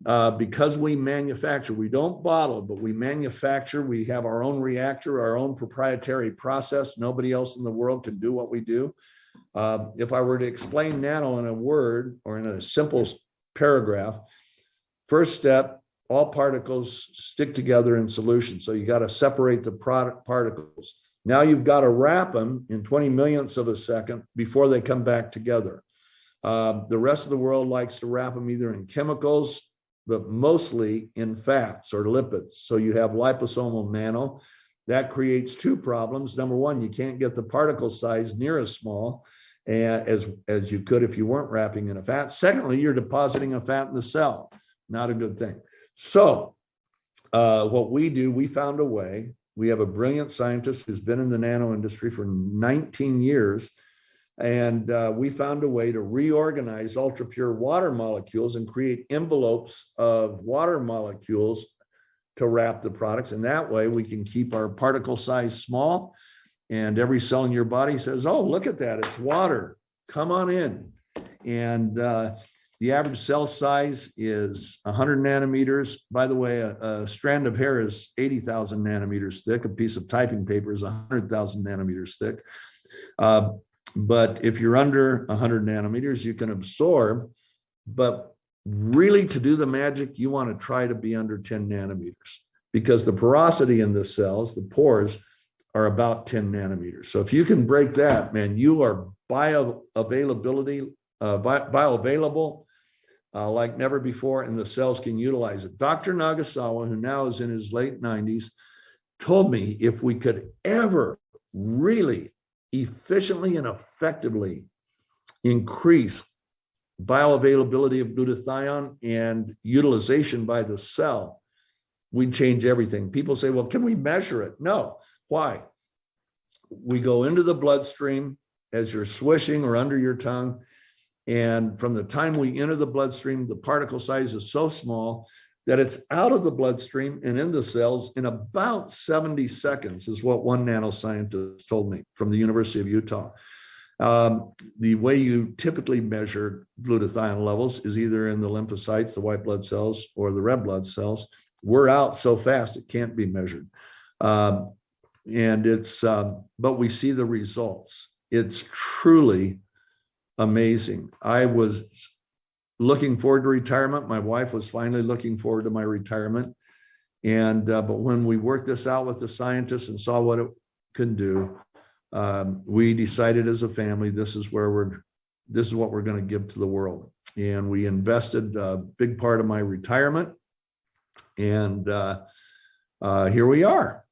because we manufacture, we don't bottle, but we manufacture, we have our own reactor, our own proprietary process. Nobody else in the world can do what we do. If I were to explain nano in a word or in a simple paragraph, first step, all particles stick together in solution. So you got to separate the particles. Now you've got to wrap them in 20 millionths of a second before they come back together. The rest of the world likes to wrap them either in chemicals, but mostly in fats or lipids. So you have liposomal nano. That creates two problems. Number one, you can't get the particle size near as small as you could if you weren't wrapping in a fat. Secondly, you're depositing a fat in the cell. Not a good thing. So what we do, we found a way. We have a brilliant scientist who's been in the nano industry for 19 years. And we found a way to reorganize ultra-pure water molecules and create envelopes of water molecules to wrap the products. And that way we can keep our particle size small. And every cell in your body says, oh, look at that, it's water. Come on in. And the average cell size is 100 nanometers. By the way, a strand of hair is 80,000 nanometers thick. A piece of typing paper is 100,000 nanometers thick. But if you're under 100 nanometers, you can absorb. But really, to do the magic, you want to try to be under 10 nanometers because the porosity in the cells, the pores, are about 10 nanometers. So if you can break that, man, you are bioavailable like never before, and the cells can utilize it. Dr. Nagasawa, who now is in his late 90s, told me if we could ever really efficiently and effectively increase bioavailability of glutathione and utilization by the cell, we'd change everything. People say, well, can we measure it? No. Why? We go into the bloodstream as you're swishing or under your tongue. And from the time we enter the bloodstream, the particle size is so small that it's out of the bloodstream and in the cells in about 70 seconds, is what one nanoscientist told me from the University of Utah. The way you typically measure glutathione levels is either in the lymphocytes, the white blood cells, or the red blood cells. We're out so fast it can't be measured. But we see the results. It's truly amazing. I was looking forward to retirement. My wife was finally looking forward to my retirement. But when we worked this out with the scientists and saw what it could do, we decided as a family, this is what we're going to give to the world. And we invested a big part of my retirement. And here we are.